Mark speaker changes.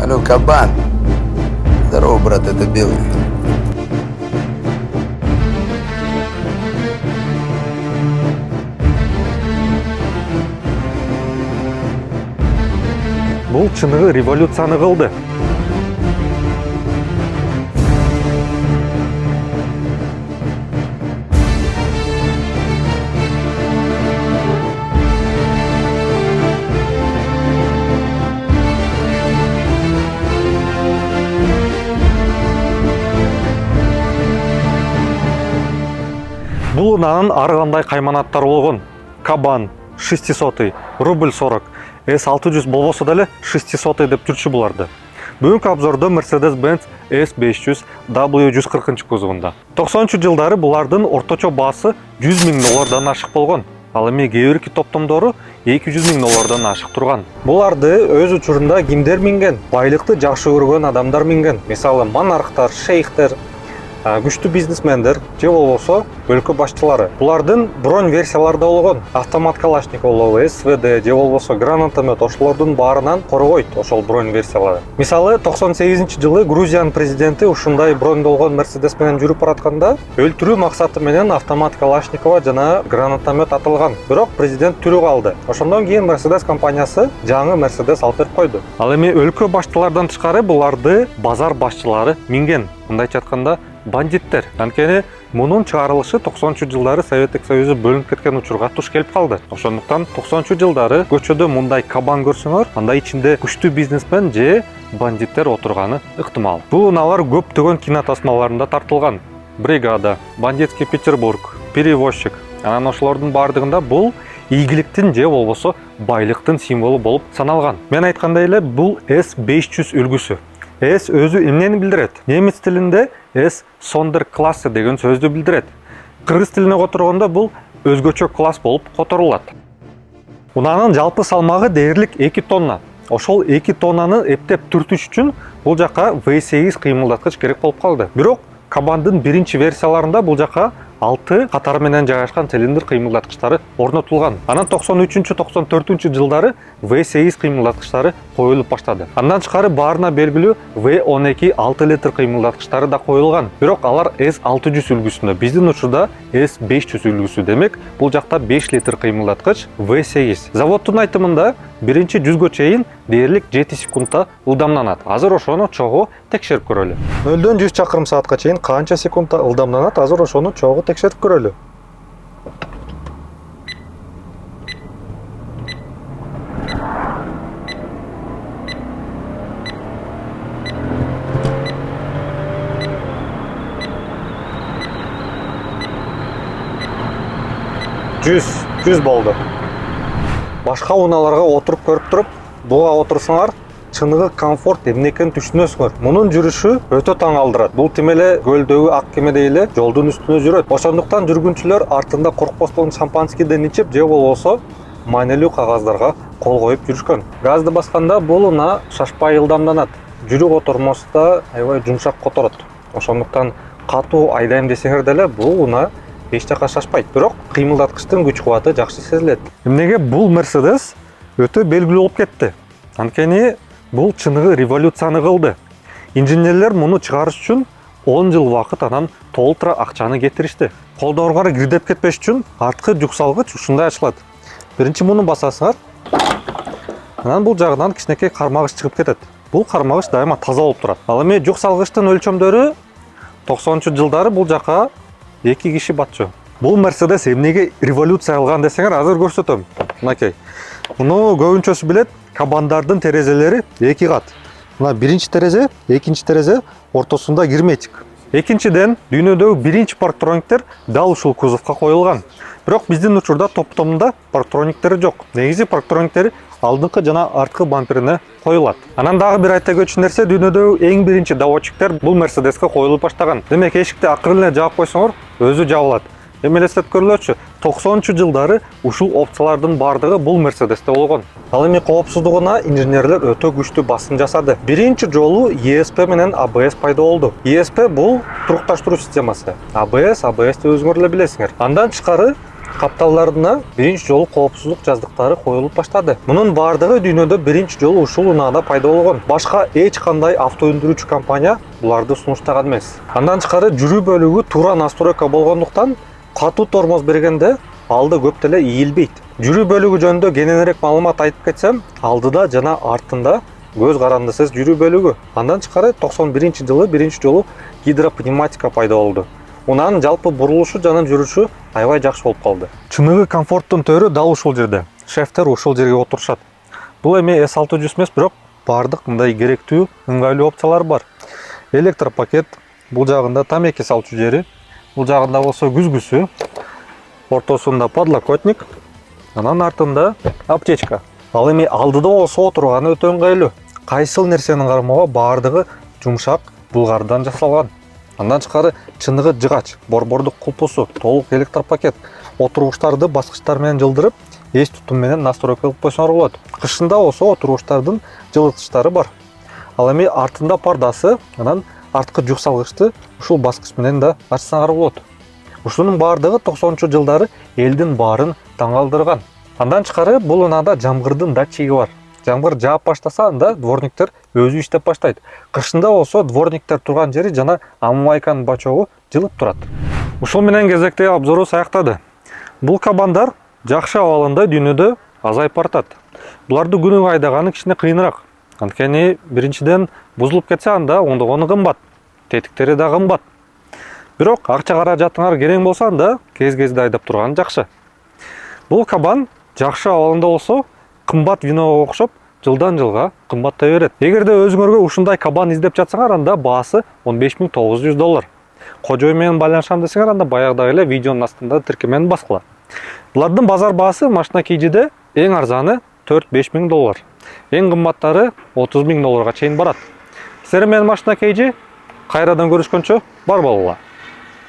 Speaker 1: Алло, кабан. Здорово, брат, это Белый.
Speaker 2: Бұл чыныгы революцияны кылды. Бұл унанын ары кандай кайманаттар болгон. Кабан 600, рубль 40, S600 болбосо деле 600 деп жүрчү буларды. Бүгүнкү обзордо Mercedes-Benz S500 W140 кузовунда. 90-жылдары булардын орточо баасы $100,000 ашык болгон. Ал эми кээ бирки топтомдору $200,000 ашык турган. Буларды өз учурунда кимдер минген? Байлыкты жакшы көргөн адамдар минген. Мисалы монархтар, шейхтер, күчтүү бизнесмендер же болбосо өлкө башчылары. Булардын бронь версиялары да болгон. Автомат Калашников, СВД же болбосо гранатомет ошолордун баарынан коргойт ошол бронь версиялары. Мисалы 98-жылы Грузиянын президенти ушундай броньдолгон Mercedes менен жүрүп баратканда өлтүрүү максаты менен автомат Калашникова жана гранатомет атылган. Бирок президент тирүү калды. Ошондон кийин Mercedes компаниясы жаңы Mercedes алып берип койду. Ал эми өлкө башчылардан тышкары буларды базар башчылары минген. Мындайча айтканда бандиттер. Анткени мунун чыгарылышы 90-жылдары Советтик Союзу бөлүнүп кеткен учурга туш келип калды. Ошондуктан 90-жылдары көчөдө мындай кабан көрсөңөр, анда ичинде күчтүү бизнесмен же бандиттер отурганы ыктымал. Бул унаалар көптөгөн кинотасмаларында тартылган. Бригада, Бандитский Петербург, Перевозчик. Анан ошолордун бардыгында бул ийгиликтин же болбосо байлыктын символу болуп саналган. Мен айткандай эле бул S500 үлгүсү. S өзү эмнени билдирет? Немец тилинде S Sonderklasse деген сөздү билдирет. Кыргыз тилине которгондо бул өзгөчө класс болуп которулат. Унанын жалпы салмагы дээрлик 2 тонна. Ошол 2 тоннаны эптеп түртүш үчүн бул жака V8 кыймылдаткыч керек болуп калды. Бирок кабандын биринчи версияларында бул жака 6 катары менен жайгашкан цилиндр кыймылдаткычтары орнотулган. Анан 93-94 жылдары V8 кыймылдаткычтары коюлуп баштады. Андан тышкары баарына белгилүү V12 6 литр кыймылдаткычтары да коюлган. Бирок алар S600 үлгүсүндө, биздин учурда S500 үлгүсү. Демек, бул жакта 5 литр кыймылдаткыч V8. Заводдун айтымында биринчи 100гө чейин дээрлик 7 секундта ылдамданат. Азыр ошону чогуу текшерип көрөлү. 0-дөн 100 чакырым саатка чейин канча секундта ылдамданат? Азыр ошону чогуу текшерип көрөлү. Жүз болду. Башка унааларга отуруп көрүп туруп, буга отурсаңар, чыныгы комфорт эмне экенин түшүнөсүңөр. Мунун жүрүшү өтө таң алдырат. Бул тим эле көлдөгү ак кемедей эле жолдун үстүнө жүрөт. Ошондуктан жүргүнчүлөр артында коркпостон шампанскийден ичип же болбосо маанилүү кагаздарга кол коюп жүрүшкөн. Газды басканда бул унаа шашпай ылдамданат. Жүрүк отурмосу да аябай жумшак которот. Ошондуктан катуу айдайм десеңер деле бул унаа эч жака шашпайт. Бирок кыймылдаткычтын күч кубаты жакшы сезилет. Эмнеге бул Mercedes өтө белгилүү болуп кетти? Анткени бул чыныгы революцияны кылды. Инженерлер муну чыгарыш үчүн 10 жыл убакыт анан толтура акчаны кетиришти. Колдорго кирдеп кетпеш үчүн арткы жүк салгыч ушундай ачылат. Биринчи муну басасыңар. Анан бул жагынан кичинекей кармагыч чыгып кетет. Бул кармагыч дайыма таза болуп турат. Ал эми жүк салгычтын өлчөмдөрү 90-жылдары бул жака 2 киши батчу. Бул Mercedes эмнеге революция кылган десеңер, азыр көрсөтөм. Мынакей. Муну көбүнчөсү билет. Кабандардын терезелери 2 кат. Мына биринчи терезе, экинчи терезе, ортосунда герметик. Экинчиден, дүйнөдөгү биринчи парктрониктер дал ушул кузовко коюлган. Бирок биздин учурда топтомунда парктрониктери жок. Негизи парктрониктери алдыңкы жана арткы бамперине коюлат. Анан дагы бир айта кетчү нерсе, дүйнөдөгү эң биринчи доводчиктер бул Mercedesке коюлуп баштаган. Демек, эшикти акырын эле жаап койсоңор, өзү жабылат. Эми элестетип көрүлөчү, 90-жылдары ушул опциялардын бардыгы бул Mercedesте болгон. Ал эми коопсуздугуна инженерлер өтө күчтүү басым жасады. Биринчи жолу ESP менен ABS пайда болду. ESP бул турукташтыруу системасы. ABS өзүңөр эле билесиңер. Андан тышкары капталдарына биринчи жолу коопсуздук жаздыктары коюлуп баштады. Мунун баардыгы дүйнөдө биринчи жолу ушул унаада пайда болгон. Башка эч кандай авто өндүрүүчү компания буларды сунуштаган эмес. Андан тышкары жүрүү бөлүгү туура настройка болгондуктан катуу тормоз бергенде алды көп деле ийилбейт. Жүрүү бөлүгү жөнүндө кененирээк маалымат айтып кетсем, алдыда жана артында көз карандысыз жүрүү бөлүгү. Андан тышкары 91-жылы биринчи жолу гидропневматика пайда болду. Унанын жалпы бурулушу жана жүрүшү аябай жакшы болуп калды. Чыныгы комфорттун төрү дал ушул жерде. Шефтер ушул жерге отурушат. Бул эми S600 эмес, бирок баардык мындай керектүү, ыңгайлуу опциялар бар. Электропакет, бул жагында тамеки салчу жери, бул жагында болсо күзгүсү, ортосунда подлокотник, анан артында аптечка. Ал эми алдыда болсо отурганы өтө ыңгайлуу. Кайсыл нерсени кармоо баардыгы жумшак булгардан жасалган. Андан тышкары чыныгы жыгач, борбордук кулпусу, толук электропакет, отургучтарды баскычтар менен жылдырып, эс тутум менен настройка кылып койсоңор болот. Кышында болсо отургучтардын жылыткычтары бар. Ал эми артында пардасы, анан арткы жүк салгычты ушул баскыч менен да ачсаңар болот. Ушунун баардыгы 90-жылдары элдин баарын таң калтырган. Андан тышкары бул унаада жамгырдын датчиги бар. Жамгыр жаап баштаса, анда дворниктер өзү иштеп баштайт. Кышында болсо дворниктер турган жери жана омывайканын бачогу жылып турат. Ушул менен кезектеги обзорубуз аяктады. Бул кабандар жакшы абалында дүйнөдө азайып баратат. Буларды күнүгө айдаганы кичине кыйыныраак. Анткени биринчиден бузулуп кетсе, анда ондогону кымбат. Тетиктери да кымбат. Бирок акча каражатыңар керең болсо, анда кез-кезде айдап турган жакшы. Бул кабан жакшы абалында болсо, кымбат виного окшоп, жылдан жылга кымбаттай берет. Эгерде өзүңөргө ушундай кабан издеп жатсаңар, анда баасы $15,900. Кожой менен байланышам десеңер, анда баягыдай эле видеонун астында тиркемени баскыла. Булардын базар баасы машина KG'де эң арзаны $4-5 миң, эң кымбаттары $30 миң чейин барат. Силер менен машина KG кайрадан көрүшкөнчө бар болуңар.